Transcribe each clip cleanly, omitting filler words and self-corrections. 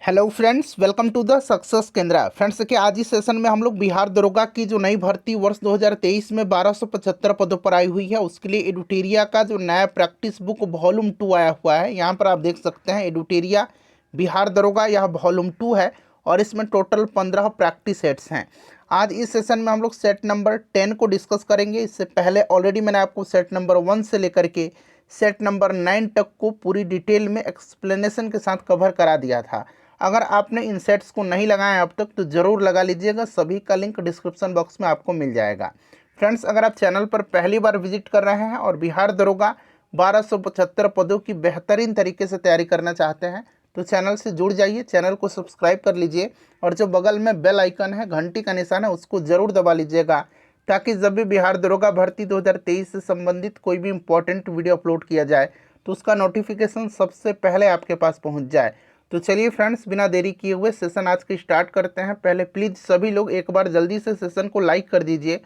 Hello friends, welcome to the success Kendra. Friends देखिए, आज इस सेशन में हम लोग बिहार दरोगा की जो नई भर्ती वर्ष 2023 में 1275 पदों पर आई हुई है, उसके लिए एडुटेरिया का जो नया प्रैक्टिस बुक वॉल्यूम 2 आया हुआ है। यहाँ पर आप देख सकते हैं एडुटेरिया बिहार दरोगा, यह वॉल्यूम 2 है और इसमें टोटल 15 प्रैक्टिस सेट्स हैं। आज इस सेशन में हम लोग सेट नंबर 10 को डिस्कस करेंगे। इससे पहले ऑलरेडी मैंने आपको सेट नंबर 1 से लेकर के सेट नंबर 9 तक को पूरी डिटेल में एक्सप्लेनेशन के साथ कवर करा दिया था। अगर आपने इन सेट्स को नहीं लगाया अब तक तो ज़रूर लगा लीजिएगा, सभी का लिंक डिस्क्रिप्शन बॉक्स में आपको मिल जाएगा। फ्रेंड्स, अगर आप चैनल पर पहली बार विजिट कर रहे हैं और बिहार दरोगा 1275 पदों की बेहतरीन तरीके से तैयारी करना चाहते हैं तो चैनल से जुड़ जाइए, चैनल को सब्सक्राइब कर लीजिए और जो बगल में बेल आइकन है, घंटी का निशान है, उसको ज़रूर दबा लीजिएगा ताकि जब भी बिहार दरोगा भर्ती 2023 से संबंधित कोई भी इंपॉर्टेंट वीडियो अपलोड किया जाए तो उसका नोटिफिकेशन सबसे पहले आपके पास पहुंच जाए। तो चलिए फ्रेंड्स, बिना देरी किए हुए सेशन आज की स्टार्ट करते हैं। पहले प्लीज़ सभी लोग एक बार जल्दी से सेशन को लाइक कर दीजिए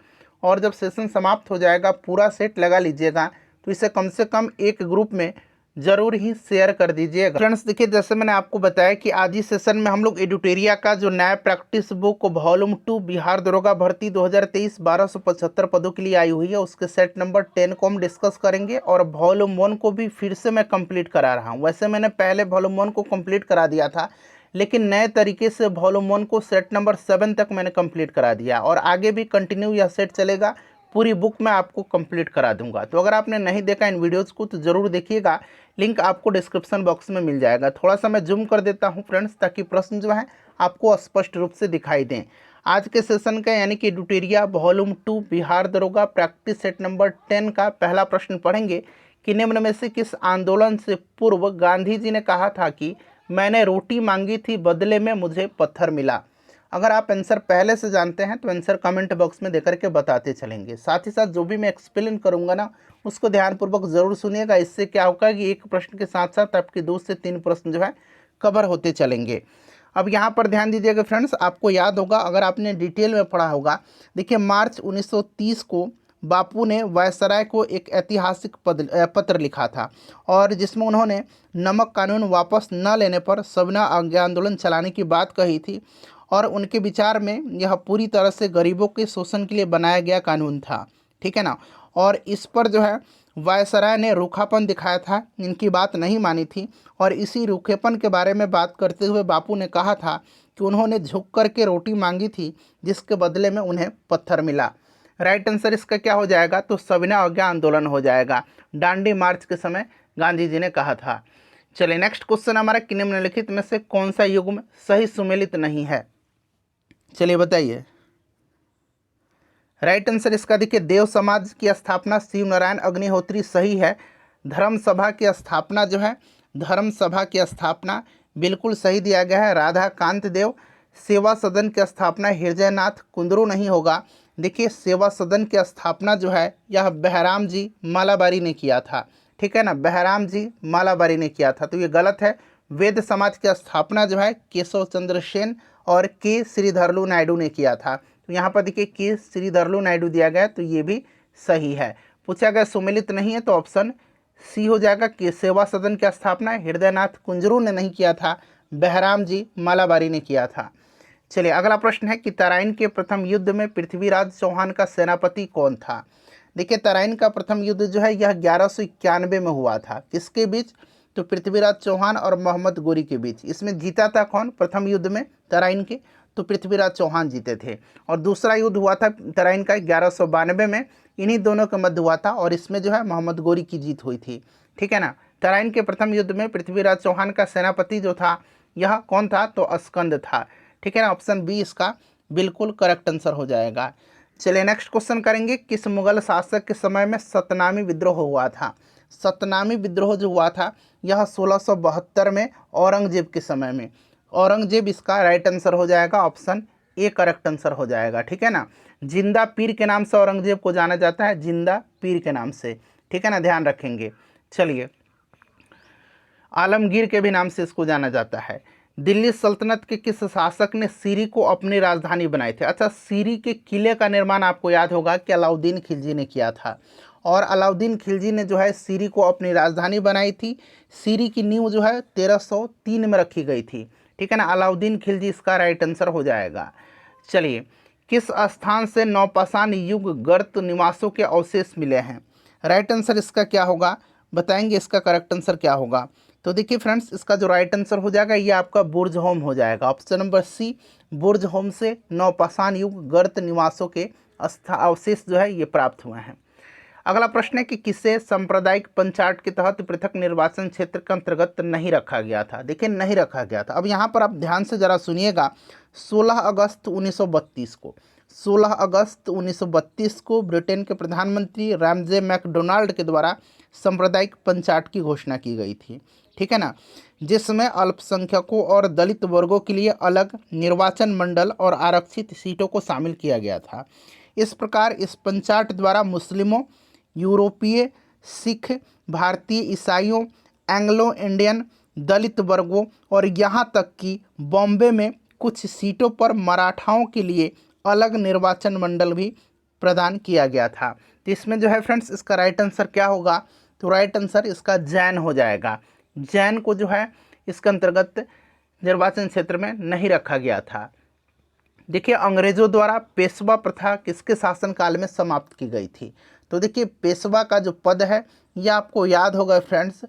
और जब सेशन समाप्त हो जाएगा पूरा सेट लगा लीजिएगा, तो इसे कम से कम एक ग्रुप में ज़रूर ही शेयर कर दीजिएगा। फ्रेंड्स देखिए, जैसे मैंने आपको बताया कि आज इस सेशन में हम लोग एडुटेरिया का जो नया प्रैक्टिस बुक वॉल्यूम 2 बिहार दरोगा भर्ती 2023 1275 पदों के लिए आई हुई है, उसके सेट नंबर 10 को हम डिस्कस करेंगे और वॉल्यूम 1 को भी फिर से मैं कंप्लीट करा रहा हूँ। वैसे मैंने पहले वॉल्यूम 1 को कंप्लीट करा दिया था, लेकिन नए तरीके से वॉल्यूम 1 को सेट नंबर 7 तक मैंने कंप्लीट करा दिया और आगे भी कंटिन्यू यह सेट चलेगा। पूरी बुक मैं आपको कंप्लीट करा दूंगा। तो अगर आपने नहीं देखा इन वीडियोज़ को तो ज़रूर देखिएगा, लिंक आपको डिस्क्रिप्शन बॉक्स में मिल जाएगा। थोड़ा सा मैं जूम कर देता हूं फ्रेंड्स ताकि प्रश्न जो है आपको स्पष्ट रूप से दिखाई दें। आज के सेशन का यानी कि एडुटेरिया वॉल्यूम 2 बिहार दरोगा प्रैक्टिस सेट नंबर 10 का पहला प्रश्न पढ़ेंगे कि निम्न में से किस आंदोलन से पूर्व गांधी जी ने कहा था कि मैंने रोटी मांगी थी बदले में मुझे पत्थर मिला। अगर आप आंसर पहले से जानते हैं तो आंसर कमेंट बॉक्स में देकर के बताते चलेंगे। साथ ही साथ जो भी मैं एक्सप्लेन करूंगा ना उसको ध्यानपूर्वक ज़रूर सुनिएगा। इससे क्या होगा कि एक प्रश्न के साथ साथ आपके 2 से 3 प्रश्न जो है कवर होते चलेंगे। अब यहाँ पर ध्यान दीजिएगा फ्रेंड्स, आपको याद होगा अगर आपने डिटेल में पढ़ा होगा, देखिए मार्च 1930 को बापू ने वायसराय को एक ऐतिहासिक पत्र लिखा था और जिसमें उन्होंने नमक कानून वापस न लेने पर सविनय अवज्ञा आंदोलन चलाने की बात कही थी और उनके विचार में यह पूरी तरह से गरीबों के शोषण के लिए बनाया गया कानून था। ठीक है ना। और इस पर जो है वायसराय ने रूखापन दिखाया था, इनकी बात नहीं मानी थी और इसी रूखेपन के बारे में बात करते हुए बापू ने कहा था कि उन्होंने झुक कर के रोटी मांगी थी जिसके बदले में उन्हें पत्थर मिला। राइट आंसर इसका क्या हो जाएगा, तो सविनय अवज्ञा आंदोलन हो जाएगा। दांडी मार्च के समय गांधी जी ने कहा था। चलिए नेक्स्ट क्वेश्चन हमारा कि निम्नलिखित में से कौन सा युग्म सही सुमेलित नहीं है। चलिए बताइए। राइट आंसर इसका देखिए देव समाज की स्थापना शिव नारायण अग्निहोत्री सही है। धर्म सभा की स्थापना जो है, धर्म सभा की स्थापना बिल्कुल सही दिया गया है, राधा कांत देव। सेवा सदन की स्थापना हृदय नाथ कुंदरू नहीं होगा। देखिए सेवा सदन की स्थापना जो है यह बहराम जी मालाबारी ने किया था। ठीक है ना, बहराम जी मालाबारी ने किया था, तो ये गलत है। वेद समाज की स्थापना जो है केशव चंद्र सेन और के श्रीधरलू नायडू ने किया था। तो यहाँ पर देखिए के श्रीधरलू नायडू दिया गया, तो ये भी सही है। पूछा गया सुमेलित नहीं है तो ऑप्शन सी हो जाएगा कि सेवा सदन की स्थापना हृदयनाथ कुंजरू ने नहीं किया था, बहराम जी मालाबारी ने किया था। चलिए अगला प्रश्न है कि तराइन के प्रथम युद्ध में पृथ्वीराज चौहान का सेनापति कौन था। देखिए तराइन का प्रथम युद्ध जो है यह 1191 में हुआ था। किसके बीच, तो पृथ्वीराज चौहान और मोहम्मद गोरी के बीच। इसमें जीता था कौन प्रथम युद्ध में तराइन के, तो पृथ्वीराज चौहान जीते थे। और दूसरा युद्ध हुआ था तराइन का 1192 में, इन्हीं दोनों के मध्य हुआ था और इसमें जो है मोहम्मद गोरी की जीत हुई थी। ठीक है ना। तराइन के प्रथम युद्ध में पृथ्वीराज चौहान का सेनापति जो था यह कौन था, तो अस्कंद था। ठीक है ना, ऑप्शन बी इसका बिल्कुल करेक्ट आंसर हो जाएगा। चलिए नेक्स्ट क्वेश्चन करेंगे, किस मुगल शासक के समय में सतनामी विद्रोह हुआ था। सतनामी विद्रोह जो हुआ था यह 1672 में औरंगजेब के समय में। औरंगजेब इसका राइट आंसर हो जाएगा, ऑप्शन ए करेक्ट आंसर हो जाएगा। ठीक है ना। जिंदा पीर के नाम से औरंगजेब को जाना जाता है, जिंदा पीर के नाम से। ठीक है ना, ध्यान रखेंगे। चलिए आलमगीर के भी नाम से इसको जाना जाता है। दिल्ली सल्तनत के किस शासक ने सीरी को अपनी राजधानी बनाए थे। अच्छा, सीरी के किले का निर्माण आपको याद होगा कि अलाउद्दीन खिलजी ने किया था और अलाउद्दीन खिलजी ने जो है सीरी को अपनी राजधानी बनाई थी। सीरी की नींव जो है 1303 में रखी गई थी। ठीक है ना, अलाउद्दीन खिलजी इसका राइट आंसर हो जाएगा। चलिए, किस स्थान से नौपाषाण युग गर्त निवासों के अवशेष मिले हैं? राइट आंसर इसका क्या होगा, बताएंगे इसका करेक्ट आंसर क्या होगा? तो देखिए फ्रेंड्स, इसका जो राइट आंसर हो जाएगा ये आपका बुर्ज होम हो जाएगा। ऑप्शन नंबर सी, बुर्ज होम से नौपाषाण युग गर्त निवासों के अवशेष जो है ये प्राप्त हुए हैं। अगला प्रश्न है कि किसे सांप्रदायिक पंचायत के तहत पृथक निर्वाचन क्षेत्र के अंतर्गत नहीं रखा गया था? देखिए, नहीं रखा गया था। अब यहाँ पर आप ध्यान से जरा सुनिएगा। 16 अगस्त 1932 को 16 अगस्त 1932 को ब्रिटेन के प्रधानमंत्री रैमजे मैकडोनाल्ड के द्वारा सांप्रदायिक पंचायत की घोषणा की गई थी, ठीक है ना, जिसमें अल्पसंख्यकों और दलित वर्गों के लिए अलग निर्वाचन मंडल और आरक्षित सीटों को शामिल किया गया था। इस प्रकार इस पंचायत द्वारा मुस्लिमों, यूरोपीय, सिख, भारतीय ईसाइयों, एंग्लो इंडियन, दलित वर्गों और यहाँ तक कि बॉम्बे में कुछ सीटों पर मराठाओं के लिए अलग निर्वाचन मंडल भी प्रदान किया गया था। तो इसमें जो है फ्रेंड्स, इसका राइट आंसर क्या होगा? तो राइट आंसर इसका जैन हो जाएगा। जैन को जो है इसके अंतर्गत निर्वाचन क्षेत्र में नहीं रखा गया था। देखिए, अंग्रेजों द्वारा पेशवा प्रथा किसके शासनकाल में समाप्त की गई थी? तो देखिए, पेशवा का जो पद है यह आपको याद होगा फ्रेंड्स,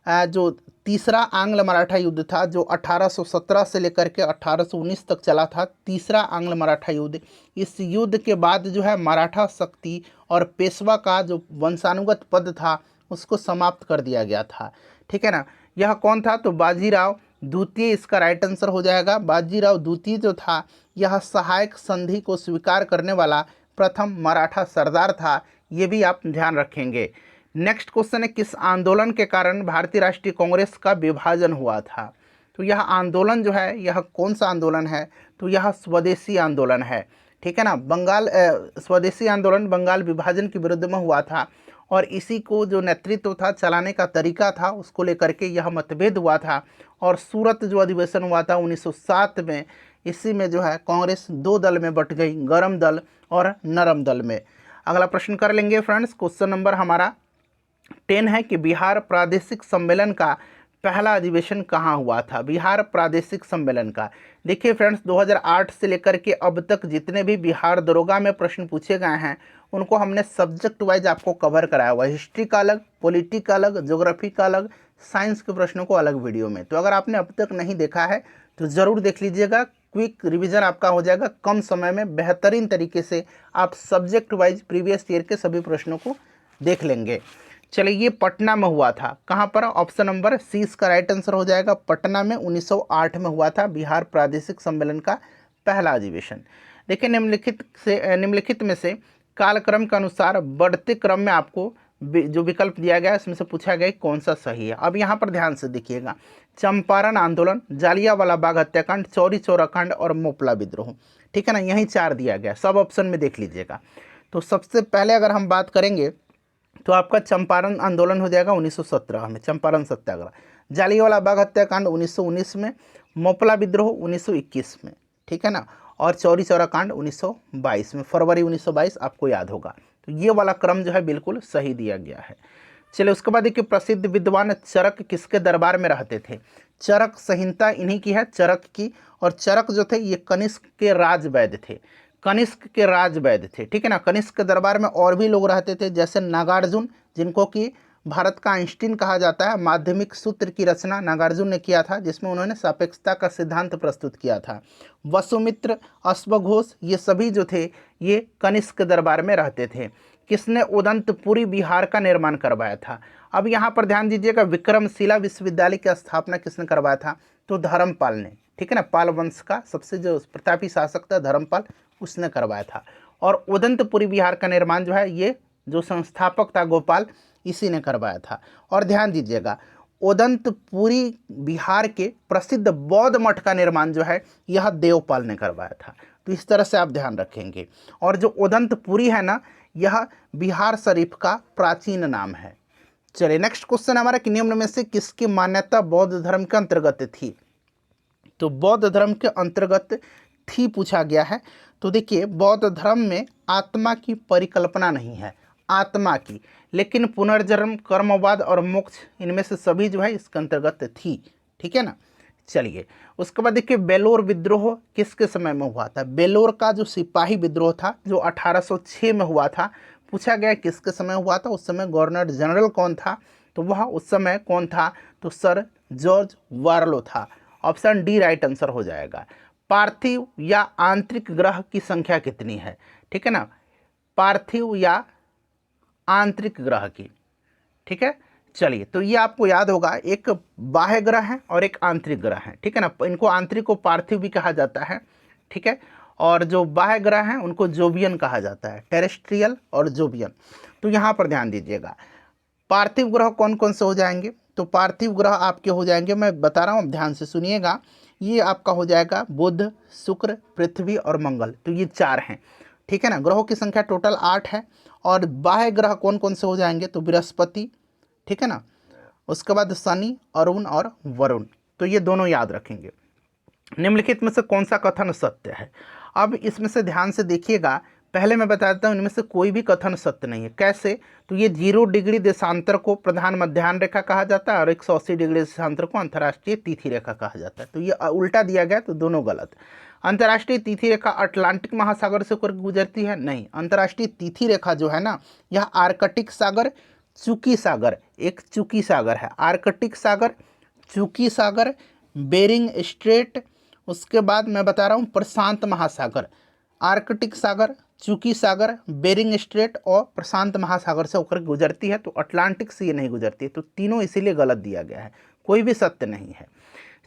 जो तीसरा आंग्ल मराठा युद्ध था जो 1817 से लेकर के 1819 तक चला था, तीसरा आंग्ल मराठा युद्ध। इस युद्ध के बाद जो है मराठा शक्ति और पेशवा का जो वंशानुगत पद था उसको समाप्त कर दिया गया था, ठीक है ना। यह कौन था? तो बाजीराव द्वितीय इसका राइट आंसर हो जाएगा। बाजीराव द्वितीय जो था यह सहायक संधि को स्वीकार करने वाला प्रथम मराठा सरदार था, ये भी आप ध्यान रखेंगे। नेक्स्ट क्वेश्चन है, किस आंदोलन के कारण भारतीय राष्ट्रीय कांग्रेस का विभाजन हुआ था? तो यह आंदोलन जो है यह कौन सा आंदोलन है? तो यह स्वदेशी आंदोलन है, ठीक है ना। स्वदेशी आंदोलन बंगाल विभाजन के विरुद्ध में हुआ था और इसी को जो नेतृत्व था, चलाने का तरीका था, उसको लेकर के यह मतभेद हुआ था। और सूरत जो अधिवेशन हुआ था 1907 में, इसी में जो है कांग्रेस दो दल में बट गई, गर्म दल और नरम दल में। अगला प्रश्न कर लेंगे फ्रेंड्स। क्वेश्चन नंबर हमारा 10 है कि बिहार प्रादेशिक सम्मेलन का पहला अधिवेशन कहाँ हुआ था? बिहार प्रादेशिक सम्मेलन का, देखिए फ्रेंड्स, 2008 से लेकर के अब तक जितने भी बिहार दरोगा में प्रश्न पूछे गए हैं उनको हमने सब्जेक्ट वाइज आपको कवर कराया हुआ है। हिस्ट्री का अलग, पॉलिटी का अलग, ज्योग्राफी का अलग, साइंस के प्रश्नों को अलग वीडियो में। तो अगर आपने अब तक नहीं देखा है तो ज़रूर देख लीजिएगा। क्विक रिवीजन आपका हो जाएगा, कम समय में बेहतरीन तरीके से आप सब्जेक्ट वाइज प्रीवियस ईयर के सभी प्रश्नों को देख लेंगे। चलिए, ये पटना में हुआ था। कहाँ पर? ऑप्शन नंबर सी इसका राइट आंसर हो जाएगा। पटना में 1908 में हुआ था बिहार प्रादेशिक सम्मेलन का पहला अधिवेशन। देखिए, निम्नलिखित में से कालक्रम के अनुसार बढ़ते क्रम में आपको जो विकल्प दिया गया है इसमें से पूछा गया कौन सा सही है। अब यहाँ पर ध्यान से देखिएगा, चंपारण आंदोलन, जालियांवाला बाग हत्याकांड, चौरी चौरा कांड और मोपला विद्रोह, ठीक है ना, यही 4 दिया गया। सब ऑप्शन में देख लीजिएगा। तो सबसे पहले अगर हम बात करेंगे तो आपका चंपारण आंदोलन हो जाएगा 1917 में, चंपारण सत्याग्रह। जालियांवाला बाग हत्याकांड 1919 में, मोपला विद्रोह 1921 में, ठीक है ना, और चौरी चौरा कांड 1922 में, फरवरी 1922 आपको याद होगा। तो ये वाला क्रम जो है बिल्कुल सही दिया गया है। चलिए, उसके बाद देखिए, प्रसिद्ध विद्वान चरक किसके दरबार में रहते थे? चरक संहिता इन्हीं की है, चरक की। और चरक जो थे ये कनिष्क के राजवैद्य थे, कनिष्क के राजवैद्य थे, ठीक है ना। कनिष्क के दरबार में और भी लोग रहते थे, जैसे नागार्जुन, जिनको कि भारत का आइंस्टीन कहा जाता है। माध्यमिक सूत्र की रचना नागार्जुन ने किया था, जिसमें उन्होंने सापेक्षता का सिद्धांत प्रस्तुत किया था। वसुमित्र, अश्वघोष, ये सभी जो थे ये कनिष्क के दरबार में रहते थे। किसने उदंतपुरी बिहार का निर्माण करवाया था? अब यहाँ पर ध्यान दीजिएगा, विक्रमशिला विश्वविद्यालय की स्थापना किसने करवाया था? तो धर्मपाल ने, ठीक है ना। पाल वंश का सबसे जो प्रतापी शासक था धर्मपाल, उसने करवाया था। और उदंतपुरी बिहार का निर्माण जो है ये जो संस्थापक था गोपाल, इसी ने करवाया था। और ध्यान दीजिएगा, उदंतपुरी बिहार के प्रसिद्ध बौद्ध मठ का निर्माण जो है यह देवपाल ने करवाया था। तो इस तरह से आप ध्यान रखेंगे। और जो उदंतपुरी है ना, यह बिहार शरीफ का प्राचीन नाम है। चलिए, नेक्स्ट क्वेश्चन हमारा कि निम्न में से किसकी मान्यता बौद्ध धर्म के अंतर्गत थी? तो बौद्ध धर्म के अंतर्गत थी पूछा गया है। तो देखिए, बौद्ध धर्म में आत्मा की परिकल्पना नहीं है, आत्मा की, लेकिन पुनर्जन्म, कर्मवाद और मोक्ष, इनमें से सभी जो है इसके अंतर्गत थी, ठीक है ना। चलिए, उसके बाद देखिए बेलोर विद्रोह किसके समय में हुआ था। बेलोर का जो सिपाही विद्रोह था जो 1806 में हुआ था, पूछा गया किसके समय हुआ था, उस समय गवर्नर जनरल कौन था, तो वह उस समय कौन था, तो सर जॉर्ज वार्लो था। ऑप्शन डी राइट आंसर हो जाएगा। पार्थिव या आंतरिक ग्रह की संख्या कितनी है, ठीक है ना, पार्थिव या आंतरिक ग्रह की, ठीक है। चलिए, तो ये आपको याद होगा, एक बाह्य ग्रह है और एक आंतरिक ग्रह है, ठीक है ना। इनको आंतरिक को पार्थिव भी कहा जाता है, ठीक है, और जो बाह्य ग्रह हैं उनको जोवियन कहा जाता है, टेरेस्ट्रियल और जोवियन। तो यहाँ पर ध्यान दीजिएगा, पार्थिव ग्रह कौन कौन से हो जाएंगे, तो पार्थिव ग्रह आपके हो जाएंगे, मैं बता रहा हूँ ध्यान से सुनिएगा, ये आपका हो जाएगा बुध, शुक्र, पृथ्वी और मंगल। तो ये 4 हैं, ठीक है ना। ग्रहों की संख्या टोटल 8 है। और बाह्य ग्रह कौन कौन से हो जाएंगे, तो बृहस्पति, ठीक है ना, उसके बाद शनि, अरुण और वरुण। तो ये दोनों याद रखेंगे। निम्नलिखित में से कौन सा कथन सत्य है। अब इसमें से ध्यान से देखिएगा, पहले मैं बता देता हूँ, इनमें से कोई भी कथन सत्य नहीं है। कैसे, तो ये 0 डिग्री देशांतर को प्रधान मध्याह्न रेखा कहा जाता है और 180 डिग्री देशांतर को अंतर्राष्ट्रीय तिथि रेखा कहा जाता है। तो ये उल्टा दिया गया, तो दोनों गलत। अंतर्राष्ट्रीय तिथि रेखा अटलांटिक महासागर से होकर गुजरती है, नहीं। अंतर्राष्ट्रीय तिथि रेखा जो है ना, यह आर्कटिक सागर, चुकी सागर, एक चुकी सागर है, आर्कटिक सागर, चुकी सागर, बेरिंग स्ट्रेट, उसके बाद मैं बता रहा हूँ प्रशांत महासागर, आर्कटिक सागर, चुकी सागर, बेरिंग स्ट्रेट और प्रशांत महासागर से होकर गुजरती है। तो अटलांटिक से ये नहीं गुजरती है। तो तीनों इसीलिए गलत दिया गया है, कोई भी सत्य नहीं है।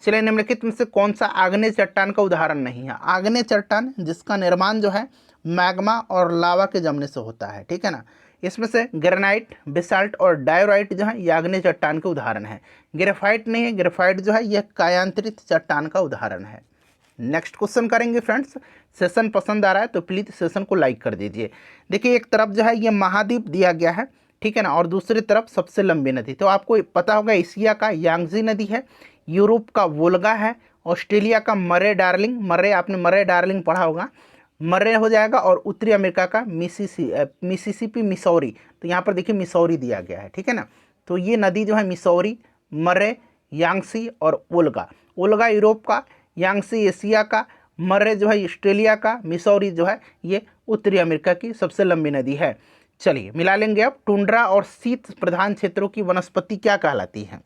चलिए, निम्नलिखित में से कौन सा आग्नेय चट्टान का उदाहरण नहीं है। आग्नेय चट्टान जिसका निर्माण जो है मैग्मा और लावा के जमने से होता है, ठीक है ना। इसमें से ग्रेनाइट, बेसाल्ट और डायोराइट जो है ये आग्नेय चट्टान के उदाहरण है। ग्रेफाइट नहीं है, ग्रेफाइट जो है यह कायांतरित चट्टान का उदाहरण है। नेक्स्ट क्वेश्चन करेंगे फ्रेंड्स। सेशन पसंद आ रहा है तो प्लीज़ सेशन को लाइक कर दीजिए। देखिए, एक तरफ जो है ये महाद्वीप दिया गया है, ठीक है ना, और दूसरी तरफ सबसे लंबी नदी, तो आपको पता होगा एशिया का यांगजी नदी है, यूरोप का वोल्गा है, ऑस्ट्रेलिया का मरे डार्लिंग, मरे आपने मरे डार्लिंग पढ़ा होगा, मरे हो जाएगा, और उत्तरी अमेरिका का मिसिसिपी, मिसौरी। तो यहाँ पर देखिए मिसौरी दिया गया है, ठीक है ना। तो ये नदी जो है मिसौरी, मरे, यांगसी और ओल्गा। ओल्गा यूरोप का, यांगसी एशिया का, मरे जो है ऑस्ट्रेलिया का, मिसौरी जो है ये उत्तरी अमेरिका की सबसे लंबी नदी है। चलिए मिला लेंगे अब। टुंड्रा और शीत प्रधान क्षेत्रों की वनस्पति क्या कहलाती है।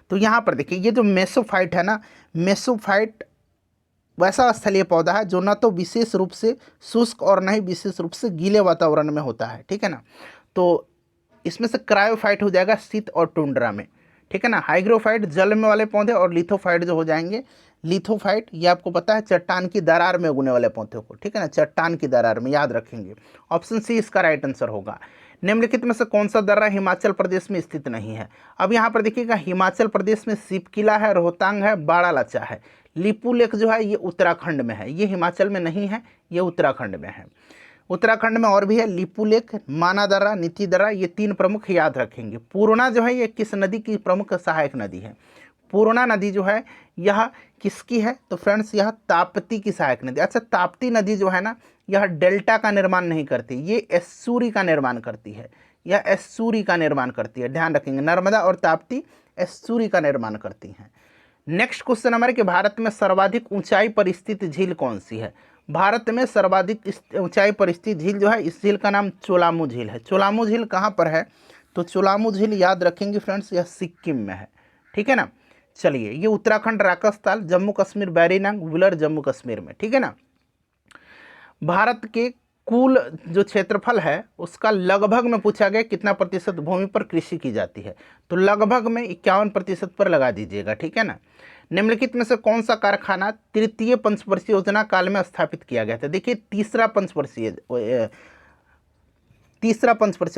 तो यहाँ पर देखिए, ये जो मेसोफाइट है ना, मेसोफाइट वैसा स्थलीय पौधा है जो न तो विशेष रूप से शुष्क और न ही विशेष रूप से गीले वातावरण में होता है, ठीक है ना। तो इसमें से क्रायोफाइट हो जाएगा शीत और टुंड्रा में, ठीक है ना। हाइग्रोफाइट जल में वाले पौधे, और लिथोफाइट जो हो जाएंगे, लिथोफाइट ये आपको पता है चट्टान की दरार में उगने वाले पौधे को, ठीक है ना, चट्टान की दरार में, याद रखेंगे। ऑप्शन सी इसका राइट आंसर होगा। निम्नलिखित में से कौन सा दर्रा हिमाचल प्रदेश में स्थित नहीं है। अब यहाँ पर देखिएगा, हिमाचल प्रदेश में शिवकिला है, रोहतांग है, बाड़ालाचा है। लिपू लेक जो है ये उत्तराखंड में है, ये हिमाचल में नहीं है, ये उत्तराखंड में है। उत्तराखंड में और भी है, लिपू लेक, माना दर्रा, नीति दर्रा, ये 3 प्रमुख याद रखेंगे। पूर्णा जो है ये किस नदी की प्रमुख सहायक नदी है। पूर्णा नदी जो है यह किसकी है, तो फ्रेंड्स यह ताप्ती की सहायक नदी। अच्छा, ताप्ती नदी जो है ना, यह डेल्टा का निर्माण नहीं करती, ये एस्सूरी का निर्माण करती है, यह एस्सूरी का निर्माण करती है, ध्यान रखेंगे। नर्मदा और ताप्ती एस्सूरी का निर्माण करती हैं। नेक्स्ट क्वेश्चन हमारे कि भारत में सर्वाधिक ऊंचाई पर स्थित झील कौन सी है। भारत में सर्वाधिक ऊंचाई पर स्थित झील जो है, इस झील का नाम चोलामू झील है। चोलामू झील कहाँ पर है, तो चोलामू झील याद रखेंगे फ्रेंड्स, यह सिक्किम में है, ठीक है ना। चलिए, ये उत्तराखंड, राकसताल, जम्मू कश्मीर, बैरीनांग, वुलर जम्मू कश्मीर में, ठीक है ना। भारत के कुल जो क्षेत्रफल है उसका लगभग में पूछा गया कितना प्रतिशत भूमि पर कृषि की जाती है, तो लगभग में 51% पर लगा दीजिएगा, ठीक है ना। निम्नलिखित में से कौन सा कारखाना तृतीय पंचवर्षीय योजना काल में स्थापित किया गया था। देखिए, तीसरा पंचवर्षीय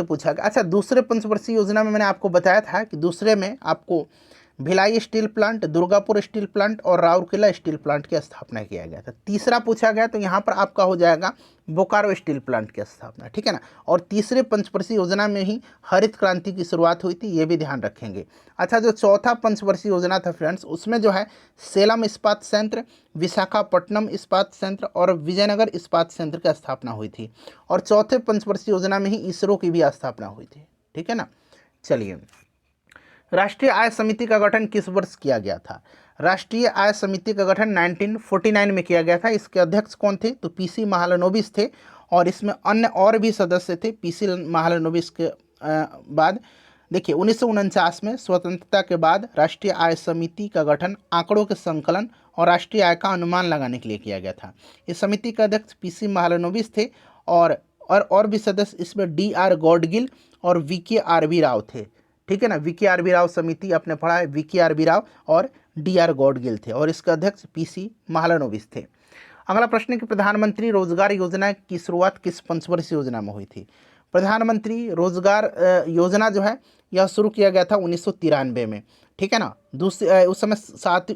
पूछा गया। अच्छा, दूसरे पंचवर्षीय योजना में मैंने आपको बताया था कि दूसरे में आपको Bhilai steel plant, Durgapur steel plant और राउरकेला स्टील प्लांट की स्थापना किया गया था। तीसरा पूछा गया तो यहाँ पर आपका हो जाएगा बोकारो स्टील प्लांट की स्थापना, ठीक है ना। और तीसरे पंचवर्षीय योजना में ही हरित क्रांति की शुरुआत हुई थी, ये भी ध्यान रखेंगे। अच्छा, जो चौथा पंचवर्षीय योजना था फ्रेंड्स, उसमें जो है सेलम इस्पात संयंत्र, विशाखापट्टनम इस्पात संयंत्र और विजयनगर इस्पात संयंत्र की स्थापना हुई थी। और चौथे पंचवर्षीय योजना में ही इसरो की भी स्थापना हुई थी, ठीक है ना। चलिए, राष्ट्रीय आय समिति का गठन किस वर्ष किया गया था। राष्ट्रीय आय समिति का गठन 1949 में किया गया था। इसके अध्यक्ष कौन थे? तो पीसी महालनोबिस थे। और इसमें अन्य और भी सदस्य थे पीसी महालनोबिस के बाद। देखिए 1949 में स्वतंत्रता के बाद राष्ट्रीय आय समिति का गठन आंकड़ों के संकलन और राष्ट्रीय आय का अनुमान लगाने के लिए किया गया था। इस समिति के अध्यक्ष पीसी महालनोबिस थे और भी सदस्य इसमें डी.आर. गॉडगिल और वी.के.आर.बी. राव थे। ठीक है ना, वी.के.आर.बी. राव समिति आपने पढ़ा है, वी.के.आर.बी. राव और डी.आर. गॉडगिल थे और इसके अध्यक्ष पीसी महालनोबिस थे। अगला प्रश्न है कि प्रधानमंत्री रोजगार योजना की शुरुआत किस पंचवर्षीय योजना में हुई थी? प्रधानमंत्री रोजगार योजना जो है यह शुरू किया गया था 1993 में। ठीक है ना, दूसरी उस समय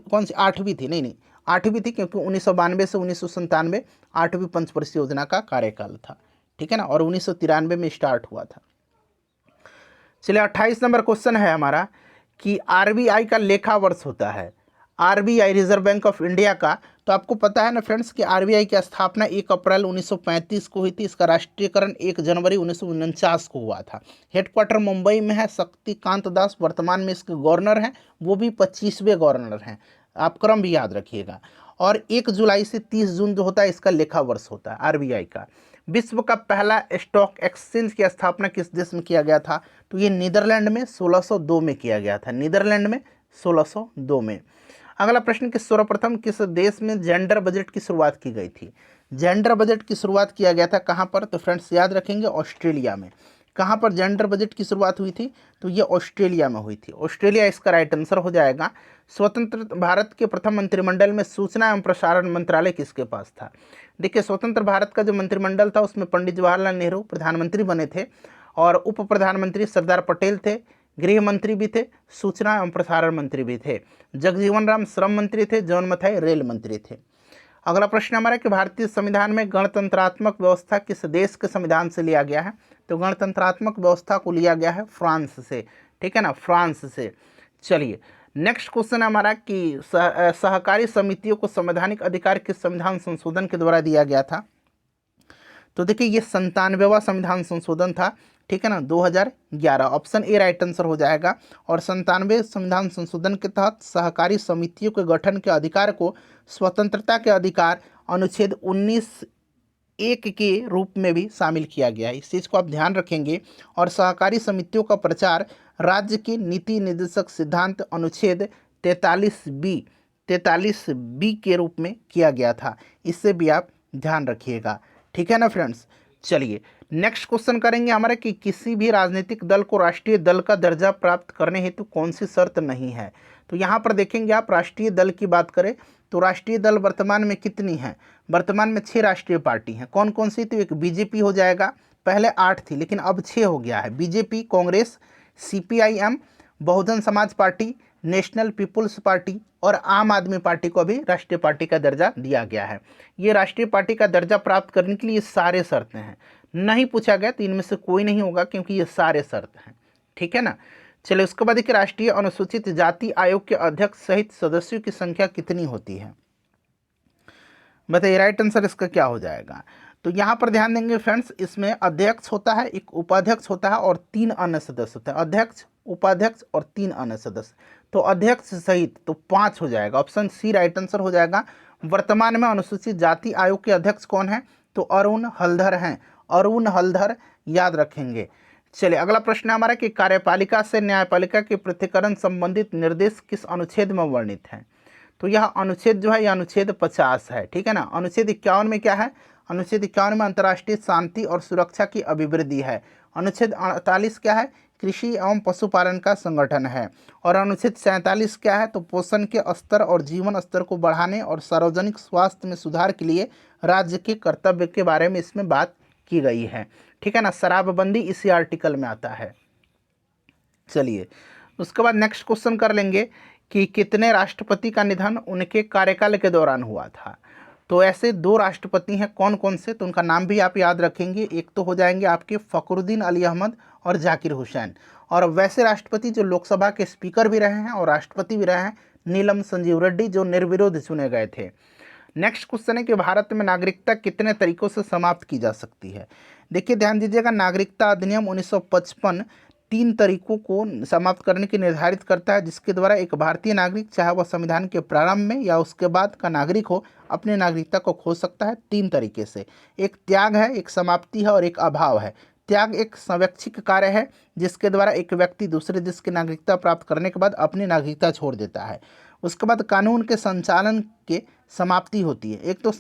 कौन सी 8वीं थी? नहीं, 8वीं थी, क्योंकि 1992 से 1997 8वीं पंचवर्षीय योजना का कार्यकाल था। ठीक है ना, और 1993 में स्टार्ट हुआ था। चलिए 28 नंबर क्वेश्चन है हमारा कि आरबीआई का लेखा वर्ष होता है, RBI reserve bank of India का। तो आपको पता है ना फ्रेंड्स कि आरबीआई की स्थापना 1 अप्रैल 1935 को हुई थी। इसका राष्ट्रीयकरण 1 जनवरी 1949 को हुआ था। हेडक्वार्टर मुंबई में है। शक्तिकांत दास वर्तमान में इसके गवर्नर हैं, वो भी 25वें गवर्नर हैं। आप क्रम भी याद रखिएगा। और 1 जुलाई से 30 जून जो होता है इसका लेखा वर्ष होता है आरबीआई का। विश्व का पहला स्टॉक एक्सचेंज की स्थापना किस देश में किया गया था? तो ये नीदरलैंड में 1602 में किया गया था। नीदरलैंड में 1602 में। अगला प्रश्न कि सर्वप्रथम किस देश में जेंडर बजट की शुरुआत की गई थी? जेंडर बजट की शुरुआत किया गया था कहाँ पर? तो फ्रेंड्स याद रखेंगे, ऑस्ट्रेलिया में। कहाँ पर जेंडर बजट की शुरुआत हुई थी? तो ये ऑस्ट्रेलिया में हुई थी। ऑस्ट्रेलिया इसका राइट आंसर हो जाएगा। स्वतंत्र भारत के प्रथम मंत्रिमंडल में सूचना एवं प्रसारण मंत्रालय किसके पास था? देखिए स्वतंत्र भारत का जो मंत्रिमंडल था उसमें पंडित जवाहरलाल नेहरू प्रधानमंत्री बने थे और उप प्रधानमंत्री सरदार पटेल थे, गृह मंत्री भी थे, सूचना एवं प्रसारण मंत्री भी थे, जगजीवन राम श्रम मंत्री थे, जॉन मथाई रेल मंत्री थे। अगला प्रश्न हमारा कि भारतीय संविधान में गणतंत्रात्मक व्यवस्था किस देश के संविधान से लिया गया है? तो गणतंत्रात्मक व्यवस्था को लिया गया है फ्रांस से। ठीक है ना, फ्रांस से। चलिए नेक्स्ट क्वेश्चन हमारा कि सहकारी समितियों को संवैधानिक अधिकार किस संविधान संशोधन के द्वारा दिया गया था? तो देखिए ये 97वां संविधान संशोधन था। ठीक है ना, 2011। ऑप्शन ए राइट आंसर हो जाएगा। और 97वें संविधान संशोधन के तहत सहकारी समितियों के गठन के अधिकार को स्वतंत्रता के अधिकार अनुच्छेद 19(1) के रूप में भी शामिल किया गया है। इस चीज़ को आप ध्यान रखेंगे। और सहकारी समितियों का प्रचार राज्य की नीति निर्देशक सिद्धांत अनुच्छेद 43B के रूप में किया गया था। इससे भी आप ध्यान रखिएगा। ठीक है ना फ्रेंड्स। चलिए नेक्स्ट क्वेश्चन करेंगे हमारे कि किसी भी राजनीतिक दल को राष्ट्रीय दल का दर्जा प्राप्त करने हेतु कौन सी शर्त नहीं है? तो यहाँ पर देखेंगे आप, राष्ट्रीय दल की बात करें तो राष्ट्रीय दल वर्तमान में कितनी है? वर्तमान में 6 राष्ट्रीय पार्टी हैं। कौन कौन सी? तो एक बीजेपी हो जाएगा, पहले 8 थी लेकिन अब 6 हो गया है। BJP, Congress, CPIM, Bahujan Samaj party, national people's party और आम आदमी पार्टी को भी राष्ट्रीय पार्टी का दर्जा दिया गया है। ये राष्ट्रीय पार्टी का दर्जा प्राप्त करने के लिए ये सारे शर्तें हैं। नहीं पूछा गया तो इनमें से कोई नहीं होगा क्योंकि ये सारे शर्त हैं। ठीक है ना। चलिए उसके बाद देखिए राष्ट्रीय अनुसूचित जाति आयोग के अध्यक्ष सहित सदस्यों की संख्या कितनी होती है? बताइए राइट आंसर इसका क्या हो जाएगा? तो यहाँ पर ध्यान देंगे फ्रेंड्स, इसमें अध्यक्ष होता है, एक उपाध्यक्ष होता है और 3 अन्य सदस्य होते हैं। अध्यक्ष, उपाध्यक्ष और 3 अन्य सदस्य। तो अध्यक्ष सहित तो 5 हो जाएगा। ऑप्शन सी राइट आंसर हो जाएगा। वर्तमान में अनुसूचित जाति आयोग के अध्यक्ष कौन है? तो अरुण हलधर हैं। अरुण हलधर याद रखेंगे। चलिए अगला प्रश्न है हमारा कि कार्यपालिका से न्यायपालिका के पृथक्करण संबंधित निर्देश किस अनुच्छेद में वर्णित है? तो यह अनुच्छेद जो है यह अनुच्छेद 50 है। ठीक है ना। अनुच्छेद 51 में क्या है? अनुच्छेद 51 में अंतर्राष्ट्रीय शांति और सुरक्षा की अभिवृद्धि है। अनुच्छेद 48 क्या है? कृषि एवं पशुपालन का संगठन है। और अनुच्छेद 47 क्या है? तो पोषण के स्तर और जीवन स्तर को बढ़ाने और सार्वजनिक स्वास्थ्य में सुधार के लिए राज्य के कर्तव्य के बारे में इसमें बात की गई है। ठीक है ना। शराबबंदी इसी आर्टिकल में आता है। चलिए उसके बाद नेक्स्ट क्वेश्चन कर लेंगे कि कितने राष्ट्रपति का निधन उनके कार्यकाल के दौरान हुआ था? तो ऐसे 2 राष्ट्रपति हैं। कौन कौन से? तो उनका नाम भी आप याद रखेंगे। एक तो हो जाएंगे आपके फखरुद्दीन अली अहमद और जाकिर हुसैन। और वैसे राष्ट्रपति जो लोकसभा के स्पीकर भी रहे हैं और राष्ट्रपति भी रहे हैं, नीलम संजीव रेड्डी, जो निर्विरोध चुने गए थे। नेक्स्ट क्वेश्चन है कि भारत में नागरिकता कितने तरीकों से समाप्त की जा सकती है? देखिए ध्यान दीजिएगा, नागरिकता अधिनियम 1955 3 तरीकों को समाप्त करने की निर्धारित करता है, जिसके द्वारा एक भारतीय नागरिक, चाहे वह संविधान के प्रारंभ में या उसके बाद का नागरिक हो, अपनी नागरिकता को खो सकता है 3 तरीके से। एक त्याग है, एक समाप्ति है और एक अभाव है। त्याग एक स्वैच्छिक कार्य है जिसके द्वारा एक व्यक्ति दूसरे देश की नागरिकता प्राप्त करने के बाद अपनी नागरिकता छोड़ देता है। उसके बाद कानून के संचालन के समाप्ति होती है। एक तो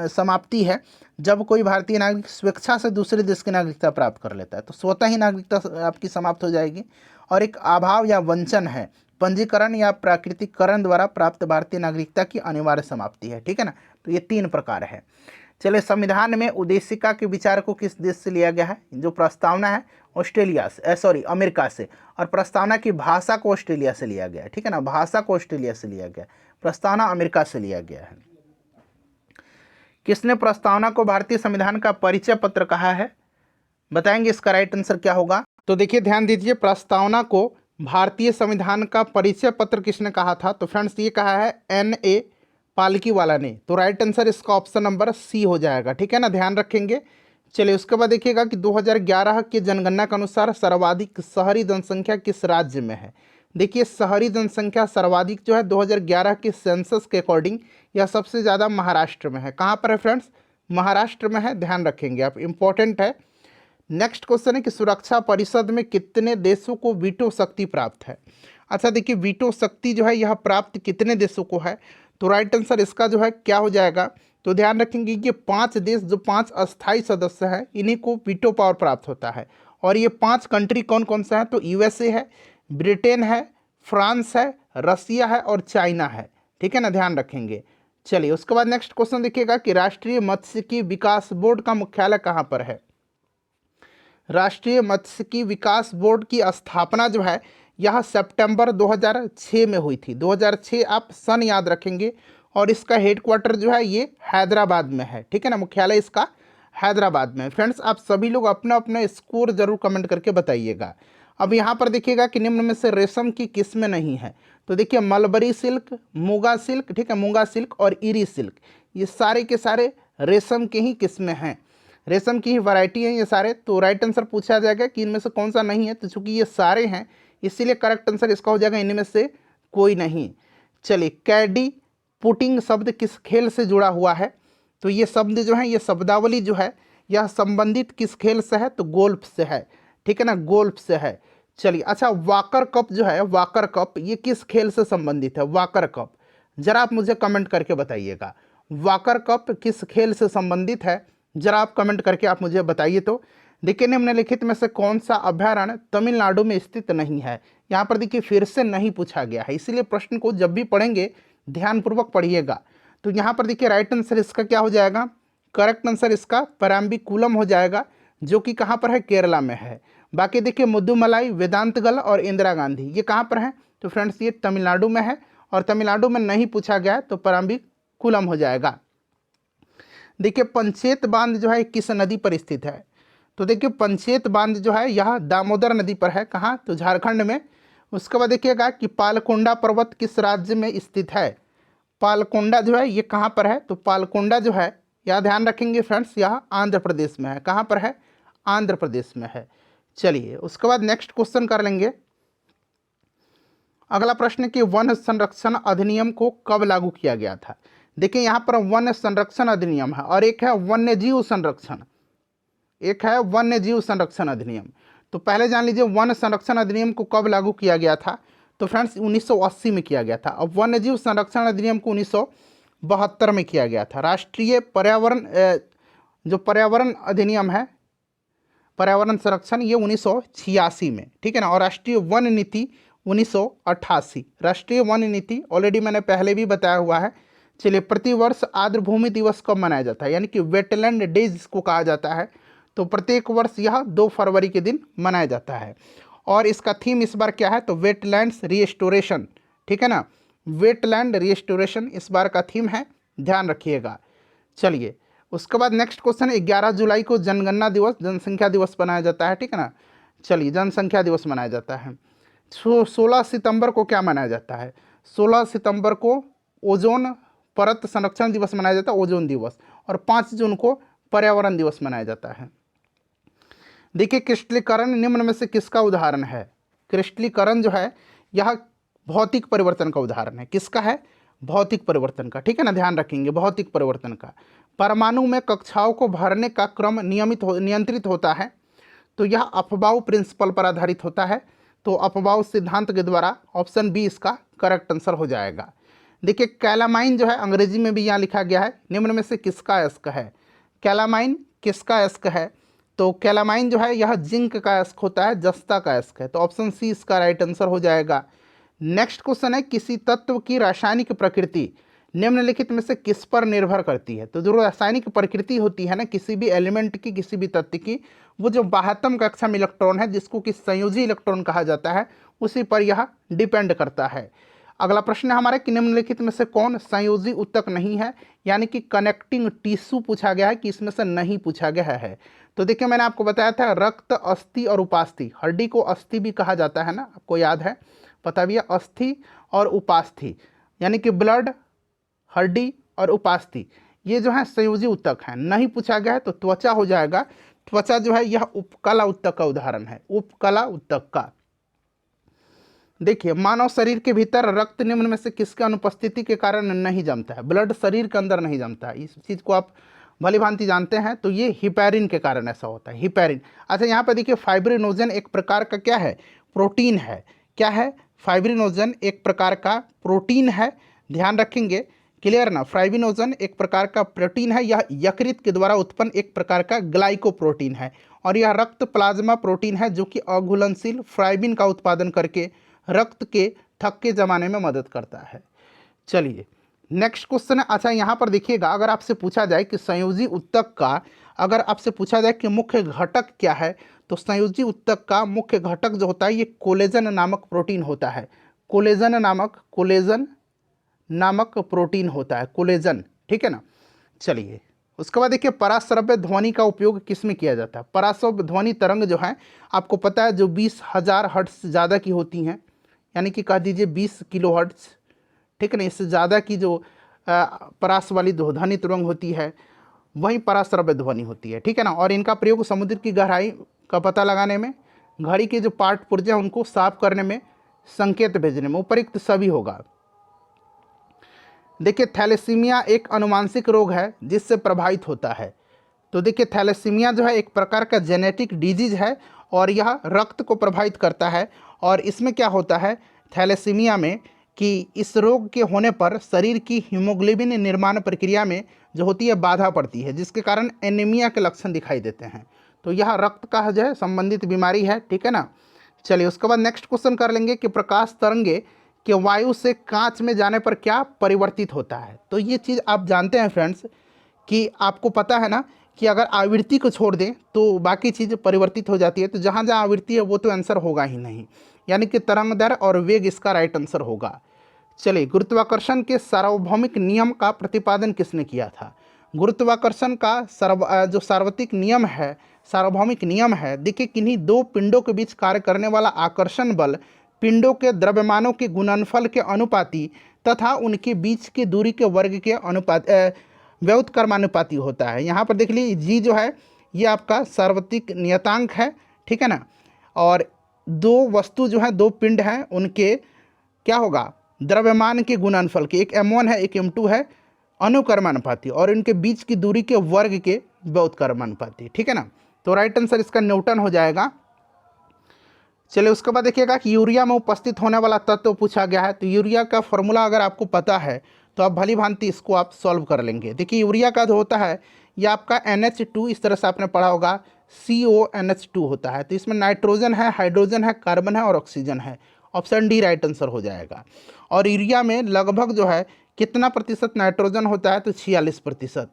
समाप्ति है जब कोई भारतीय नागरिक स्वेच्छा से दूसरे देश की नागरिकता प्राप्त कर लेता है, तो स्वतः ही नागरिकता आपकी समाप्त हो जाएगी। और एक अभाव या वंचन है, पंजीकरण या प्राकृतिकरण द्वारा प्राप्त भारतीय नागरिकता की अनिवार्य समाप्ति है। ठीक है ना, तो ये 3 प्रकार है। चलिए, संविधान में उद्देशिका के विचार को किस देश से लिया गया है? जो प्रस्तावना है ऑस्ट्रेलिया से, अमेरिका से, और प्रस्तावना की भाषा को ऑस्ट्रेलिया से लिया गया है। ठीक है ना, भाषा को ऑस्ट्रेलिया से लिया गया, प्रस्तावना अमेरिका से लिया गया है। किसने प्रस्तावना को भारतीय संविधान का परिचय पत्र कहा है? बताएंगे इसका राइट आंसर क्या होगा? तो देखिए, ध्यान दीजिए, प्रस्तावना को भारतीय संविधान का परिचय पत्र किसने कहा था? तो फ्रेंड्स, ये कहा है N.A. पालकीवाला ने। तो राइट आंसर इसका ऑप्शन नंबर सी हो जाएगा। ठीक है ना, ध्यान रखेंगे। चलिए, उसके बाद देखिएगा कि 2011 के जनगणना के अनुसार सर्वाधिक शहरी जनसंख्या किस राज्य में है? देखिए, शहरी जनसंख्या सर्वाधिक जो है 2011 के सेंसस के अकॉर्डिंग यह सबसे ज़्यादा महाराष्ट्र में है। कहाँ पर है फ्रेंड्स? महाराष्ट्र में है, ध्यान रखेंगे आप, इंपॉर्टेंट है। नेक्स्ट क्वेश्चन है कि सुरक्षा परिषद में कितने देशों को वीटो शक्ति प्राप्त है? अच्छा, देखिए, वीटो शक्ति जो है यह प्राप्त कितने देशों को है? तो राइट आंसर इसका जो है क्या हो जाएगा? तो ध्यान रखेंगे कि 5 देश, जो 5 अस्थायी सदस्य हैं, इन्हीं को वीटो पावर प्राप्त होता है। और ये 5 कंट्री कौन कौन सा है? तो USA है, ब्रिटेन है, फ्रांस है, रसिया है और चाइना है। ठीक है ना, ध्यान रखेंगे। चलिए, उसके बाद नेक्स्ट क्वेश्चन देखिएगा कि राष्ट्रीय मत्स्यिकी विकास बोर्ड का मुख्यालय कहाँ पर है? राष्ट्रीय मत्स्यिकी विकास बोर्ड की स्थापना जो है यह सितंबर 2006 में हुई थी। 2006 आप सन याद रखेंगे। और इसका हेडक्वार्टर जो है ये हैदराबाद में है। ठीक है ना, मुख्यालय इसका हैदराबाद में है। फ्रेंड्स, आप सभी लोग अपना अपना स्कोर जरूर कमेंट करके बताइएगा। अब यहाँ पर देखिएगा कि निम्न में से रेशम की किस्में नहीं है। तो देखिए, मलबरी सिल्क, मूंगा सिल्क, ठीक है, मूंगा सिल्क और इरी सिल्क, ये सारे के सारे रेशम के ही किस्में हैं, रेशम की ही वैरायटी है ये सारे। तो राइट आंसर पूछा जाएगा कि इनमें से कौन सा नहीं है, तो चूंकि ये सारे हैं इसीलिए करेक्ट आंसर इसका हो जाएगा इनमें से कोई नहीं। चलिए, कैडी पुटिंग शब्द किस खेल से जुड़ा हुआ है? तो ये शब्द जो है, ये शब्दावली जो है, यह संबंधित किस खेल से है? तो गोल्फ से है। ठीक है ना, गोल्फ से है। चलिए, अच्छा, वाकर कप जो है, वाकर कप, ये किस खेल से संबंधित है? वाकर कप, जरा आप मुझे कमेंट करके बताइएगा, वाकर कप किस खेल से संबंधित है? जरा आप कमेंट करके आप मुझे बताइए। तो देखिए, निम्नलिखित में से कौन सा अभयारण्य तमिलनाडु में स्थित नहीं है? यहाँ पर देखिए फिर से नहीं पूछा गया है, इसीलिए प्रश्न को जब भी पढ़ेंगे ध्यानपूर्वक पढ़िएगा। तो यहाँ पर देखिए राइट आंसर इसका क्या हो जाएगा? करेक्ट आंसर इसका परम्बिकुलम हो जाएगा, जो कि कहाँ पर है? केरला में है। बाकी देखिए, मुद्दुमलाई, वेदांतगल और इंदिरा गांधी, ये कहाँ पर है? तो फ्रेंड्स, ये तमिलनाडु में है। और तमिलनाडु में नहीं पूछा गया है, तो परम्बिकुलम हो जाएगा। देखिए, पंचेत बांध जो है किस नदी पर स्थित है? तो देखिए, पंचेत बांध जो है यह दामोदर नदी पर है। कहाँ? तो झारखंड में। उसके बाद देखिएगा कि पालकोंडा पर्वत किस राज्य में स्थित है? पालकोंडा जो है ये कहाँ पर है? तो पालकोंडा जो है, यह ध्यान रखेंगे फ्रेंड्स, यह आंध्र प्रदेश में है। कहाँ पर है? आंध्र प्रदेश में है। चलिए, उसके बाद नेक्स्ट क्वेश्चन कर लेंगे। अगला प्रश्न कि वन संरक्षण अधिनियम को कब लागू किया गया था? देखिए, यहाँ पर वन संरक्षण अधिनियम है और एक है वन्य जीव संरक्षण, एक है वन्य जीव संरक्षण अधिनियम। तो पहले जान लीजिए वन संरक्षण अधिनियम को कब लागू किया गया था? तो फ्रेंड्स 1980 में किया गया था। अब वन्य जीव संरक्षण अधिनियम को 1972 में किया गया था। राष्ट्रीय पर्यावरण जो पर्यावरण अधिनियम है, पर्यावरण संरक्षण, ये 1986 में। ठीक है ना। और राष्ट्रीय वन नीति 1988। राष्ट्रीय वन नीति ऑलरेडी मैंने पहले भी बताया हुआ है। चलिए, प्रतिवर्ष आर्द्र भूमि दिवस कब मनाया जाता है? यानी कि वेटलैंड डे जिसको कहा जाता है, तो प्रत्येक वर्ष यह 2 फरवरी के दिन मनाया जाता है। और इसका थीम इस बार क्या है? तो वेटलैंड्स रिस्टोरेशन। ठीक है ना, वेटलैंड रिस्टोरेशन इस बार का थीम है, ध्यान रखिएगा। चलिए, उसके बाद नेक्स्ट क्वेश्चन है 11 जुलाई को जनगणना दिवस, जनसंख्या दिवस मनाया जाता है। ठीक है ना। चलिए, जनसंख्या दिवस मनाया जाता है। 16 सितंबर को क्या मनाया जाता है? 16 सितंबर को ओजोन परत संरक्षण दिवस मनाया जाता है, ओजोन दिवस। और 5 जून को पर्यावरण दिवस मनाया जाता है। देखिए क्रिस्टलीकरण निम्न में से किसका उदाहरण है? क्रिस्टलीकरण जो है यह भौतिक परिवर्तन का उदाहरण है। किसका है? भौतिक परिवर्तन का, ठीक है ना, ध्यान रखेंगे, भौतिक परिवर्तन का। परमाणु में कक्षाओं को भरने का क्रम नियंत्रित होता है, तो यह अफबाउ प्रिंसिपल पर आधारित होता है। तो अफबाउ सिद्धांत के द्वारा ऑप्शन बी इसका करेक्ट आंसर हो जाएगा। देखिए कैलामाइन जो है अंग्रेजी में भी यहाँ लिखा गया है, निम्न में से किसका अयस्क है? कैलामाइन किसका अयस्क है? तो कैलामाइन जो है यह जिंक का अयस्क होता है, जस्ता का अयस्क है। तो ऑप्शन सी इसका राइट आंसर हो जाएगा। नेक्स्ट क्वेश्चन है, किसी तत्व की रासायनिक प्रकृति निम्नलिखित में से किस पर निर्भर करती है? तो जो रासायनिक प्रकृति होती है ना किसी भी एलिमेंट की, किसी भी तत्व की, वो जो बाह्यतम कक्षा में इलेक्ट्रॉन है जिसको कि संयोजी इलेक्ट्रॉन कहा जाता है, उसी पर यह डिपेंड करता है। अगला प्रश्न है हमारा कि निम्नलिखित में से कौन संयोजी ऊतक नहीं है, यानी कि कनेक्टिंग टिश्यू पूछा गया है कि इसमें से नहीं पूछा गया है। तो देखिए मैंने आपको बताया था रक्त, अस्थि और उपास्थि। हड्डी को अस्थि भी कहा जाता है ना, आपको याद है, पता भी है, अस्थि और उपास्थि, यानी कि ब्लड, हड्डी और उपास्थि, ये जो है संयोजी ऊतक है। नहीं पूछा गया है तो त्वचा हो जाएगा। त्वचा जो है यह उपकला ऊतक का उदाहरण है, उपकला ऊतक का। देखिए मानव शरीर के भीतर रक्त निम्न में से किसके अनुपस्थिति के कारण नहीं जमता है? ब्लड शरीर के अंदर नहीं जमता है, इस चीज़ को आप भली भांति जानते हैं। तो ये हिपैरिन के कारण ऐसा होता है, हिपैरिन। अच्छा यहाँ पर देखिए फाइब्रिनोजन एक प्रकार का क्या है? प्रोटीन है। क्या है? फाइब्रिनोजन एक प्रकार का प्रोटीन है, ध्यान रखेंगे, क्लियर ना। फाइब्रिनोजन एक प्रकार का प्रोटीन है, यह यकृत के द्वारा उत्पन्न एक प्रकार का ग्लाइकोप्रोटीन है, और यह रक्त प्लाज्मा प्रोटीन है जो कि अघुलनशील फाइब्रिन का उत्पादन करके रक्त के थक्के जमाने में मदद करता है। चलिए नेक्स्ट क्वेश्चन है। अच्छा यहाँ पर देखिएगा, अगर आपसे पूछा जाए कि संयोजी ऊतक का, अगर आपसे पूछा जाए कि मुख्य घटक क्या है, तो संयोजी ऊतक का मुख्य घटक जो होता है ये कोलेजन नामक प्रोटीन होता है। कोलेजन नामक प्रोटीन होता है, कोलेजन, ठीक है ना। चलिए उसके बाद देखिए पराश्रव्य ध्वनि का उपयोग किस में किया जाता है? पराश्रव्य ध्वनि तरंग जो है आपको पता है जो 20,000 हर्ट्ज से ज़्यादा की होती हैं, यानी कि कह दीजिए 20 किलो हर्ट्ज, ठीक है ना, इससे ज़्यादा की जो परास वाली ध्वनि तरंग होती है वही पराश्रव्य ध्वनि होती है, ठीक है ना। और इनका प्रयोग समुद्र की गहराई का पता लगाने में, घड़ी के जो पार्ट पुर्जे हैं उनको साफ करने में, संकेत भेजने में, उपयुक्त सभी होगा। देखिए थैलेसीमिया एक अनुवांशिक रोग है जिससे प्रभावित होता है। तो देखिए थैलेसीमिया जो है एक प्रकार का जेनेटिक डिजीज है और यह रक्त को प्रभावित करता है। और इसमें क्या होता है थैलेसीमिया में कि इस रोग के होने पर शरीर की हीमोग्लोबिन निर्माण प्रक्रिया में जो होती है बाधा पड़ती है, जिसके कारण एनीमिया के लक्षण दिखाई देते हैं। तो यह रक्त का जो है संबंधित बीमारी है, ठीक है ना। चलिए उसके बाद नेक्स्ट क्वेश्चन कर लेंगे कि प्रकाश तरंगे कि वायु से कांच में जाने पर क्या परिवर्तित होता है? तो ये चीज़ आप जानते हैं फ्रेंड्स कि आपको पता है ना कि अगर आवृत्ति को छोड़ दें तो बाकी चीज़ परिवर्तित हो जाती है। तो जहाँ जहाँ आवृत्ति है वो तो आंसर होगा ही नहीं, यानी कि तरंग दर और वेग इसका राइट आंसर होगा। चलिए गुरुत्वाकर्षण के सार्वभौमिक नियम का प्रतिपादन किसने किया था? गुरुत्वाकर्षण का जो सार्वत्रिक नियम है, सार्वभौमिक नियम है, देखिए किन्हीं दो पिंडों के बीच कार्य करने वाला आकर्षण बल पिंडों के द्रव्यमानों के गुणनफल के अनुपाती तथा उनके बीच की दूरी के वर्ग के व्युत्क्रमानुपाती होता है। यहाँ पर देख लीजिए जी जो है ये आपका सार्वत्रिक नियतांक है, ठीक है ना। और दो वस्तु जो है, दो पिंड हैं, उनके क्या होगा द्रव्यमान के गुणनफल के, एक m1 है एक m2 है, अनुक्रमानुपाती, और इनके बीच की दूरी के वर्ग के व्युत्क्रमानुपाती, ठीक है ना। तो राइट आंसर इसका न्यूटन हो जाएगा। चलिए उसके बाद देखिएगा कि यूरिया में उपस्थित होने वाला तत्व पूछा गया है। तो यूरिया का फॉर्मूला अगर आपको पता है तो आप भली भांति इसको आप सॉल्व कर लेंगे। देखिए यूरिया का जो होता है ये आपका NH2, इस तरह से आपने पढ़ा होगा, CONH2 होता है। तो इसमें नाइट्रोजन है, हाइड्रोजन है, कार्बन है और ऑक्सीजन है। ऑप्शन डी राइट आंसर हो जाएगा। और यूरिया में लगभग जो है कितना प्रतिशत नाइट्रोजन होता है? तो 46%।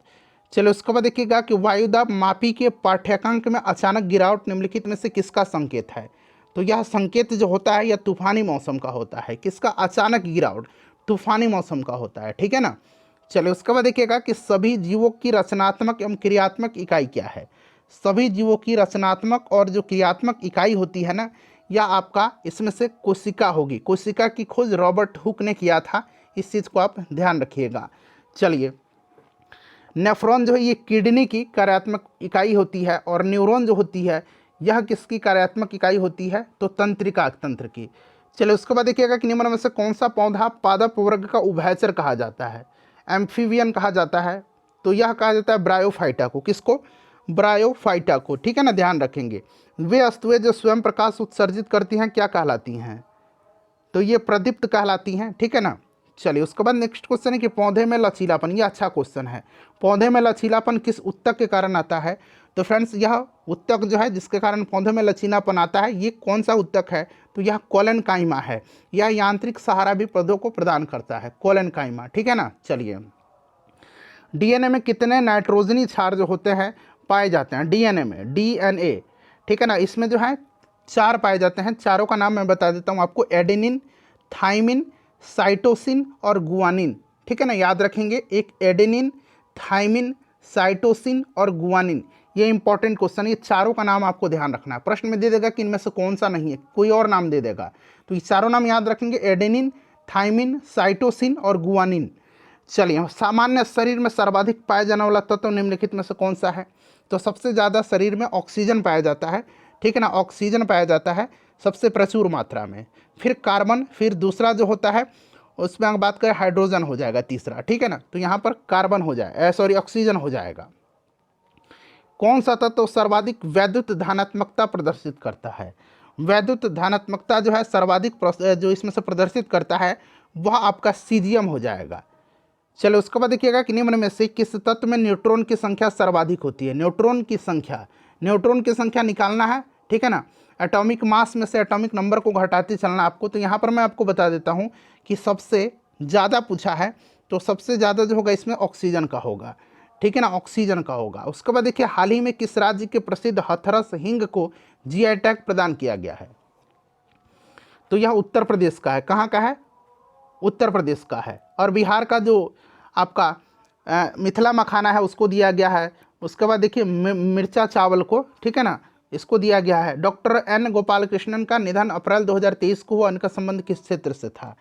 चलिए उसके बाद देखिएगा कि वायुदाब मापी के पाठ्यांक में अचानक गिरावट निम्नलिखित में से किसका संकेत है? तो यह संकेत जो होता है यह तूफानी मौसम का होता है। किसका? अचानक गिरावट, तूफानी मौसम का होता है, ठीक है ना। चलिए उसके बाद देखिएगा कि सभी जीवों की रचनात्मक एवं क्रियात्मक इकाई क्या है? सभी जीवों की रचनात्मक और जो क्रियात्मक इकाई होती है ना, यह आपका इसमें से कोशिका होगी। कोशिका की खोज रॉबर्ट हुक ने किया था, इस चीज़ को आप ध्यान रखिएगा। चलिए नेफ्रॉन जो है ये किडनी की कार्यात्मक इकाई होती है, और न्यूरॉन जो होती है यह किसकी कार्यात्मक इकाई होती है? तो तंत्रिका तंत्र की। चलिए उसके बाद देखिएगा कि निम्न में से कौन सा पौधा पादप वर्ग का उभयचर कहा जाता है? एम्फीबियन कहा जाता है, तो यह कहा जाता है ब्रायोफाइटा को। किसको? ब्रायोफाइटा को, ठीक है ना, ध्यान रखेंगे। वे वस्तुएं जो स्वयं प्रकाश उत्सर्जित करती हैं क्या कहलाती हैं? तो ये प्रदीप्त कहलाती हैं, ठीक है ना। चलिए उसके बाद नेक्स्ट क्वेश्चन है कि पौधे में लचीलापन, ये अच्छा क्वेश्चन है। पौधे में लचीलापन किस उत्तक के कारण आता है? तो फ्रेंड्स यह उत्तक जो है जिसके कारण पौधे में लचीलापन आता है, ये कौन सा उत्तक है? तो यह कोलेनकाइमा है। यह यांत्रिक सहारा भी पौधों को प्रदान करता है, कोलेनकाइमा, ठीक है ना। चलिए डीएनए में कितने नाइट्रोजनी क्षार जो होते हैं पाए जाते हैं? डीएनए में, डीएनए, ठीक है ना, इसमें जो है 4 पाए जाते हैं। चारों का नाम मैं बता देता हूँ आपको, एडेनिन, थाइमिन, साइटोसिन और गुआनिन, ठीक है ना, याद रखेंगे। एक एडेनिन, थाइमिन, साइटोसिन और गुआनिन, ये इंपॉर्टेंट क्वेश्चन है। ये चारों का नाम आपको ध्यान रखना है। प्रश्न में दे देगा कि इनमें से कौन सा नहीं है, कोई और नाम दे देगा, तो ये चारों नाम याद रखेंगे, एडेनिन, थाइमिन, साइटोसिन और गुआनिन। चलिए सामान्य शरीर में सर्वाधिक पाया जाने वाला तत्व निम्नलिखित में से कौन सा है? तो सबसे ज़्यादा शरीर में ऑक्सीजन पाया जाता है, ठीक है ना, ऑक्सीजन पाया जाता है सबसे प्रचुर मात्रा में। फिर कार्बन, फिर दूसरा जो होता है उसमें अगर बात करें हाइड्रोजन हो जाएगा तीसरा, ठीक है ना, तो यहाँ पर कार्बन हो जाए, सॉरी ऑक्सीजन हो जाएगा। कौन सा तत्व सर्वाधिक वैद्युत धनात्मकता प्रदर्शित करता है? वैद्युत धनात्मकता जो है सर्वाधिक जो इसमें से प्रदर्शित करता है वह आपका सीजियम हो जाएगा। चलो उसके बाद देखिएगा कि निम्न में से किस तत्व में न्यूट्रॉन की संख्या सर्वाधिक होती है? न्यूट्रॉन की संख्या, न्यूट्रॉन की संख्या निकालना है, ठीक है ना। एटॉमिक मास में से एटॉमिक नंबर को घटाते चलना आपको। तो यहाँ पर मैं आपको बता देता हूँ कि सबसे ज़्यादा पूछा है, तो सबसे ज़्यादा जो होगा इसमें ऑक्सीजन का होगा, ठीक है ना, ऑक्सीजन का होगा। उसके बाद देखिए हाल ही में किस राज्य के प्रसिद्ध हथरस हिंग को जीआई टैग प्रदान किया गया है? तो यह उत्तर प्रदेश का है। कहाँ का है? उत्तर प्रदेश का है। और बिहार का जो आपका मिथिला मखाना है उसको दिया गया है। उसके बाद देखिए मिर्चा चावल को, ठीक है ना, इसको दिया गया है। डॉक्टर एन गोपाल कृष्णन का निधन अप्रैल 2023 को हुआ, इनका संबंध किस क्षेत्र से था?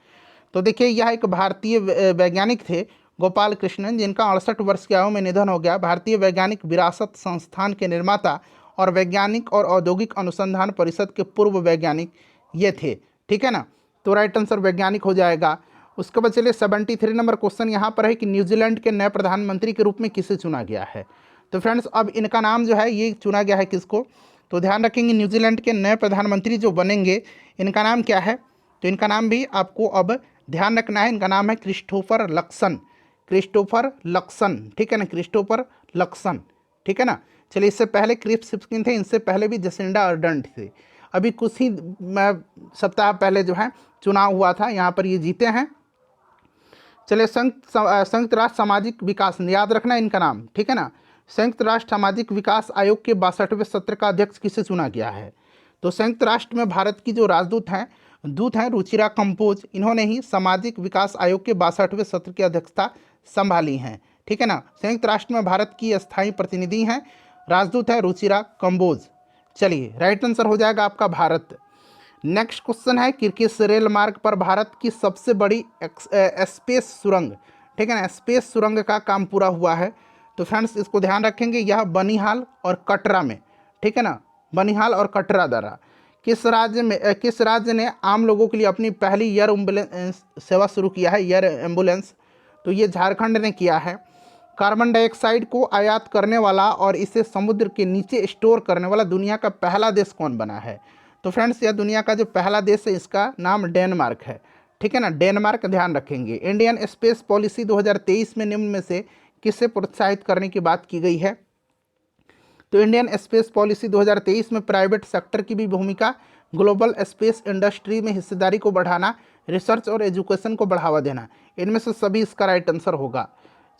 तो देखिए यह एक भारतीय वैज्ञानिक थे गोपाल कृष्णन, जिनका 68 वर्ष की आयु में निधन हो गया। भारतीय वैज्ञानिक विरासत संस्थान के निर्माता और वैज्ञानिक और औद्योगिक अनुसंधान परिषद के पूर्व वैज्ञानिक ये थे, ठीक है ना। तो राइट आंसर वैज्ञानिक हो जाएगा। उसके बाद चलिए 73 नंबर क्वेश्चन यहाँ पर है कि न्यूजीलैंड के नए प्रधानमंत्री के रूप में किसे चुना गया है? तो फ्रेंड्स अब इनका नाम जो है ये चुना गया है किसको? तो ध्यान रखेंगे न्यूजीलैंड के नए प्रधानमंत्री जो बनेंगे इनका नाम क्या है? तो इनका नाम भी आपको अब ध्यान रखना है। इनका नाम है क्रिस्टोफर लक्सन, क्रिस्टोफर लक्सन, ठीक है ना, क्रिस्टोफर लक्सन, ठीक है ना। चलिए इससे पहले क्रिप्स सिप्किन थे, इनसे पहले भी जसिंडा अर्डर्न थे। अभी कुछ ही सप्ताह पहले जो है चुनाव हुआ था, यहाँ पर ये जीते हैं। चलिए संयुक्त राष्ट्र सामाजिक विकास, याद रखना इनका नाम, ठीक है ना। संयुक्त राष्ट्र सामाजिक विकास आयोग के 62वें सत्र का अध्यक्ष किसे चुना गया है? तो संयुक्त राष्ट्र में भारत की जो राजदूत हैं रुचिरा कंपोज, इन्होंने ही सामाजिक विकास आयोग के 62वें सत्र की अध्यक्षता संभाली हैं, ठीक है ना। संयुक्त राष्ट्र में भारत की स्थायी प्रतिनिधि हैं, राजदूत है रुचिरा कंबोज। चलिए राइट आंसर हो जाएगा आपका भारत। नेक्स्ट क्वेश्चन है कि किस रेल मार्ग पर भारत की सबसे बड़ी स्पेस सुरंग, ठीक है ना, स्पेस सुरंग का काम पूरा हुआ है? तो फ्रेंड्स इसको ध्यान रखेंगे, यह बनिहाल और कटरा में, ठीक है ना, बनिहाल और कटरा द्वारा। किस राज्य ने आम लोगों के लिए अपनी पहली एयर एम्बुलेंस सेवा शुरू किया है? एयर एम्बुलेंस, तो ये झारखंड ने किया है। कार्बन डाइऑक्साइड को आयात करने वाला और इसे समुद्र के नीचे स्टोर करने वाला दुनिया का पहला देश कौन बना है? तो फ्रेंड्स यह दुनिया का जो पहला देश है इसका नाम डेनमार्क है, ठीक है ना, डेनमार्क। ध्यान रखेंगे। इंडियन स्पेस पॉलिसी 2023 में निम्न में से किसे प्रोत्साहित करने की बात की गई है? तो इंडियन स्पेस पॉलिसी 2023 में प्राइवेट सेक्टर की भी भूमिका, ग्लोबल स्पेस इंडस्ट्री में हिस्सेदारी को बढ़ाना, रिसर्च और एजुकेशन को बढ़ावा देना, इनमें से सभी इसका राइट आंसर होगा।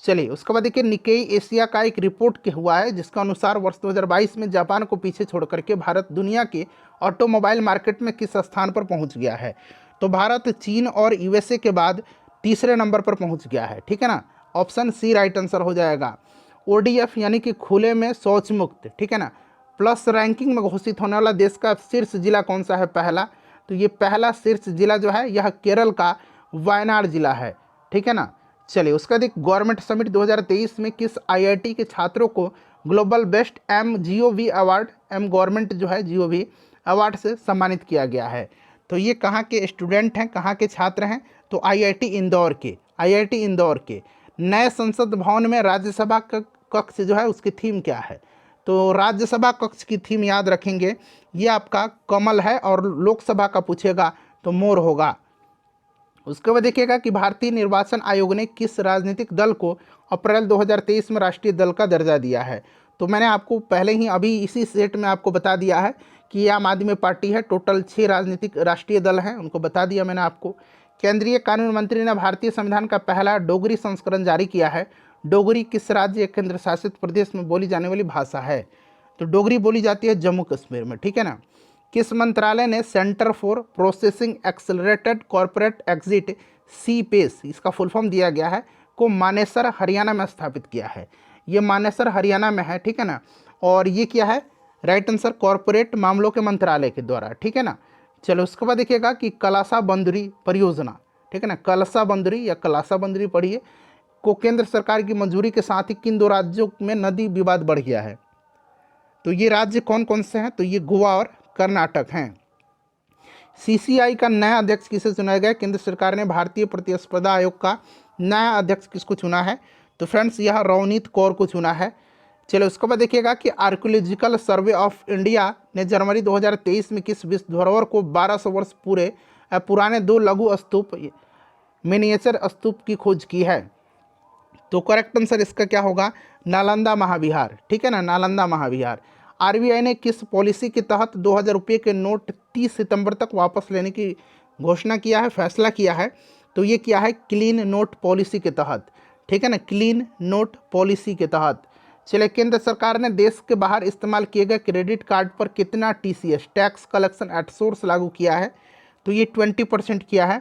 चलिए उसके बाद देखिए निकेई एशिया का एक रिपोर्ट हुआ है जिसके अनुसार वर्ष 2022 में जापान को पीछे छोड़ करके भारत दुनिया के ऑटोमोबाइल मार्केट में किस स्थान पर पहुंच गया है? तो भारत चीन और यूएसए के बाद तीसरे नंबर पर पहुंच गया है, ठीक है ना। ऑप्शन सी राइट आंसर हो जाएगा। ओडीएफ यानी कि खुले में शौच मुक्त, ठीक है ना, प्लस रैंकिंग में घोषित होने वाला देश का शीर्ष जिला कौन सा है? पहला, तो ये पहला शीर्ष जिला जो है यह केरल का वायनाड जिला है, ठीक है ना। चलिए उसका देख गवर्नमेंट समिट 2023 में किस आईआईटी के छात्रों को global best MGOV award, M government जो है GOV अवार्ड से सम्मानित किया गया है। तो ये कहाँ के स्टूडेंट हैं, कहाँ के छात्र हैं? तो IIT इंदौर के। नए संसद भवन में राज्यसभा का कक्ष जो है उसकी थीम क्या है? तो राज्यसभा कक्ष की थीम याद रखेंगे, ये आपका कमल है, और लोकसभा का पूछेगा तो मोर होगा। उसके बाद देखिएगा कि भारतीय निर्वाचन आयोग ने किस राजनीतिक दल को अप्रैल 2023 में राष्ट्रीय दल का दर्जा दिया है? तो मैंने आपको पहले ही अभी इसी सेट में आपको बता दिया है कि ये आम आदमी पार्टी है। टोटल 6 राजनीतिक राष्ट्रीय दल हैं, उनको बता दिया मैंने आपको। केंद्रीय कानून मंत्री ने भारतीय संविधान का पहला डोगरी संस्करण जारी किया है। डोगरी किस राज्य या केंद्र शासित प्रदेश में बोली जाने वाली भाषा है? तो डोगरी बोली जाती है जम्मू कश्मीर में, ठीक है ना। किस मंत्रालय ने centre for processing accelerated corporate exit CPACE, इसका फुल फॉर्म दिया गया है, को मानेसर हरियाणा में स्थापित किया है? ये मानेसर हरियाणा में है, ठीक है ना। और ये क्या है? राइट आंसर कॉर्पोरेट मामलों के मंत्रालय के द्वारा, ठीक है ना। चलो उसके बाद देखिएगा कि कलासा बंदरी परियोजना, ठीक है ना, कलसा बंदरी या कलासा बंदरी पढ़िए, को केंद्र सरकार की मंजूरी के साथ ही किन 2 राज्यों में नदी विवाद बढ़ गया है? तो ये राज्य कौन कौन से हैं? तो ये गोवा और कर्नाटक हैं। CCI का नया अध्यक्ष किसे चुना गया? केंद्र सरकार ने भारतीय प्रतिस्पर्धा आयोग का नया अध्यक्ष किसको चुना है? तो फ्रेंड्स यह रवनीत कौर को चुना है। चलो उसके बाद देखिएगा कि आर्कियोलॉजिकल सर्वे ऑफ इंडिया ने जनवरी 2023 में किस विश्व धरोहर को 1200 वर्ष पुराने 2 लघु स्तूप मिनिएचर स्तूप की खोज की है? तो करेक्ट आंसर इसका क्या होगा? नालंदा महाविहार, ठीक है ना, नालंदा महाविहार। RBI ने किस पॉलिसी के तहत 2000 रुपये के नोट 30 सितंबर तक वापस लेने की घोषणा किया है, फैसला किया है? तो ये क्या है? क्लीन नोट पॉलिसी के तहत, ठीक है ना, क्लीन नोट पॉलिसी के तहत। चलिए केंद्र सरकार ने देश के बाहर इस्तेमाल किए गए क्रेडिट कार्ड पर कितना TCS tax collection at source लागू किया है? तो ये 20% किया है।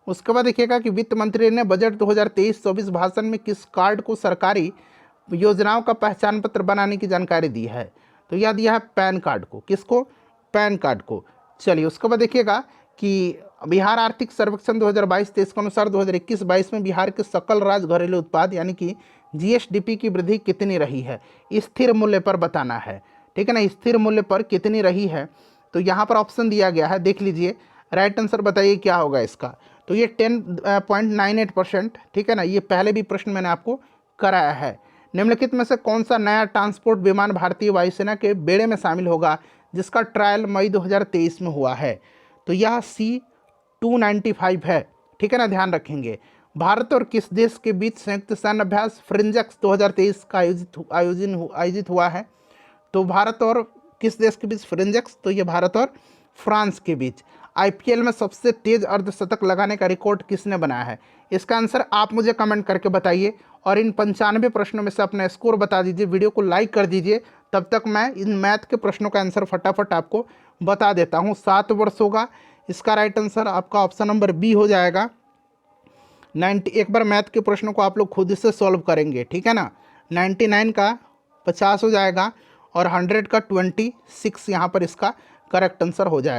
उसके बाद देखिएगा कि वित्त मंत्री ने बजट 2023-24 भाषण में किस कार्ड को सरकारी योजनाओं का पहचान पत्र बनाने की जानकारी दी है? तो यह दिया है पैन कार्ड को। किसको? पैन कार्ड को। चलिए उसके बाद देखिएगा कि बिहार आर्थिक सर्वेक्षण 2022-23 के अनुसार 2021-22 में बिहार के सकल राज्य घरेलू उत्पाद यानी कि GSDP की वृद्धि कितनी रही है? स्थिर मूल्य पर बताना है, ठीक है ना, स्थिर मूल्य पर कितनी रही है? तो यहाँ पर ऑप्शन दिया गया है, देख लीजिए, राइट आंसर बताइए क्या होगा इसका? तो ये 10.98%, ठीक है ना। ये पहले भी प्रश्न मैंने आपको कराया है। निम्नलिखित में से कौन सा नया ट्रांसपोर्ट विमान भारतीय वायुसेना के बेड़े में शामिल होगा जिसका ट्रायल मई 2023 में हुआ है? तो यह C-295 है, ठीक है ना, ध्यान रखेंगे। भारत और किस देश के बीच संयुक्त सैन्य अभ्यास फ्रिंजेक्स 2023 का आयोजित हुआ है? तो भारत और किस देश के बीच फ्रिंजेक्स? तो ये भारत और फ्रांस के बीच। IPL में सबसे तेज अर्धशतक लगाने का रिकॉर्ड किसने बनाया है? इसका आंसर आप मुझे कमेंट करके बताइए और इन 95 प्रश्नों में से अपना स्कोर बता दीजिए। वीडियो को लाइक कर दीजिए, तब तक मैं इन मैथ के प्रश्नों का आंसर फटाफट आपको बता देता हूँ। 7 वर्ष होगा, इसका राइट आंसर आपका ऑप्शन नंबर B हो जाएगा। 90, एक बार मैथ के प्रश्नों को आप लोग खुद से सॉल्व करेंगे, ठीक है ना। 99 का 50 हो जाएगा और 100 का 26 यहाँ पर इसका करेक्ट आंसर हो जाएगा।